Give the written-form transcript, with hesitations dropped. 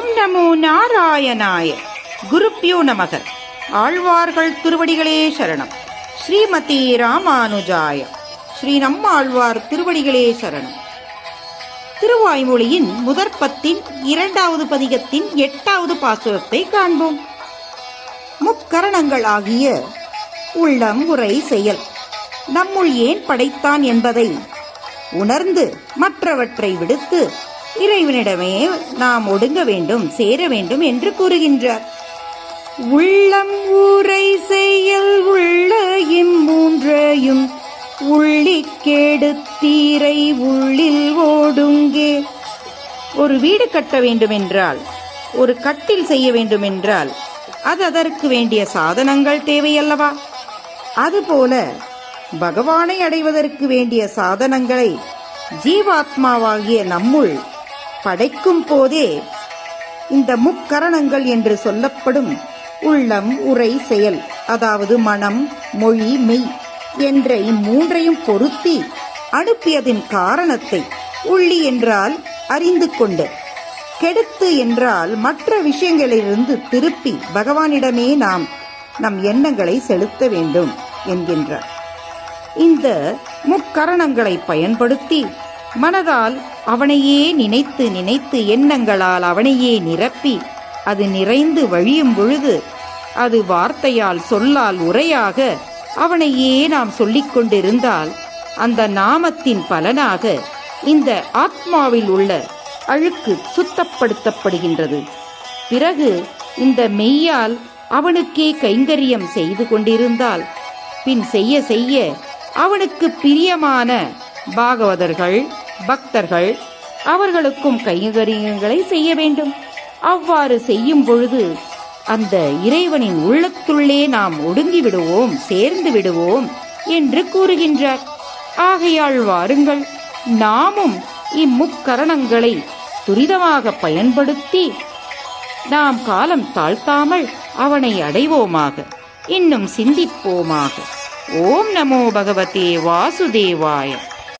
ஓம் நமோ நாராயணாய. குருப்யோ நமக. ஆழ்வார்கள் திருவடிகளே சரணம். ஸ்ரீமதி ராமானுஜாய. ஸ்ரீ நம்மாழ்வார் திருவடிகளே சரணம். திருவாய்மொழியின் முதற்பத்தின் 2வது பதிகத்தின் 8வது பாசுரத்தை காண்போம். முக்கரணங்கள் ஆகிய உள்ளம், உரை, செயல் நம்முள் ஏன் படைத்தான் என்பதை உணர்ந்து மற்றவற்றை விடுத்து இறைவனிடமே நாம் ஒடுங்க வேண்டும், சேர வேண்டும் என்று கூறுகின்றார். உள்ளம், உரை, செயல் உள்ள இம்மூன்றையும் உள்ளிக் கெடுத்தீரை உள்ளில் ஓடுங்கே. ஒரு வீடு கட்ட வேண்டுமென்றால், ஒரு கட்டில் செய்ய வேண்டுமென்றால் அது அதற்கு வேண்டிய சாதனங்கள் தேவையல்லவா? அதுபோல பகவானை அடைவதற்கு வேண்டிய சாதனங்களை ஜீவாத்மாவாகிய நம்முள் படைக்கும் போதே இந்த முக்கரணங்கள் என்று சொல்லப்படும் உள்ளம், உரை, செயல், அதாவது மனம், மொழி, மெய் என்ற இம்மூன்றையும் பொருத்தி அனுப்பியதின் காரணத்தை உள்ளி என்றால் அறிந்து கொண்டு, கெடுத்து என்றால் மற்ற விஷயங்களிலிருந்து திருப்பி பகவானிடமே நாம் நம் எண்ணங்களை செலுத்த வேண்டும் என்கின்றார். இந்த முக்கரணங்களை பயன்படுத்தி மனதால் அவனையே நினைத்து நினைத்து எண்ணங்களால் அவனையே நிரப்பி அது நிறைந்து வழியும் பொழுது அது வார்த்தையால், சொல்லால், உரையாக அவனையே நாம் சொல்லிக் கொண்டிருந்தால் அந்த நாமத்தின் பலனாக இந்த ஆத்மாவில் உள்ள அழுக்கு சுத்தப்படுத்தப்படுகின்றது. பிறகு இந்த மெய்யால் அவனுக்கே கைங்கரியம் செய்து கொண்டிருந்தால் பின் செய்ய செய்ய அவனுக்கு பிரியமான பாகவதர்கள், பக்தர்கள் அவர்களுக்கும் கைங்கரியங்களை செய்ய வேண்டும். அவ்வாறு செய்யும் பொழுது அந்த இறைவனின் உள்ளத்துள்ளே நாம் ஒடுங்கி விடுவோம், சேர்ந்து விடுவோம் என்று கூறுகின்றார். ஆகையால் வாருங்கள், நாமும் இம்முக்கரணங்களை துரிதமாக பயன்படுத்தி நாம் காலம் தாழ்த்தாமல் அவனை அடைவோமாக. இன்னும் சிந்திப்போமாக. ஓம் நமோ பகவதே வாசுதேவாய.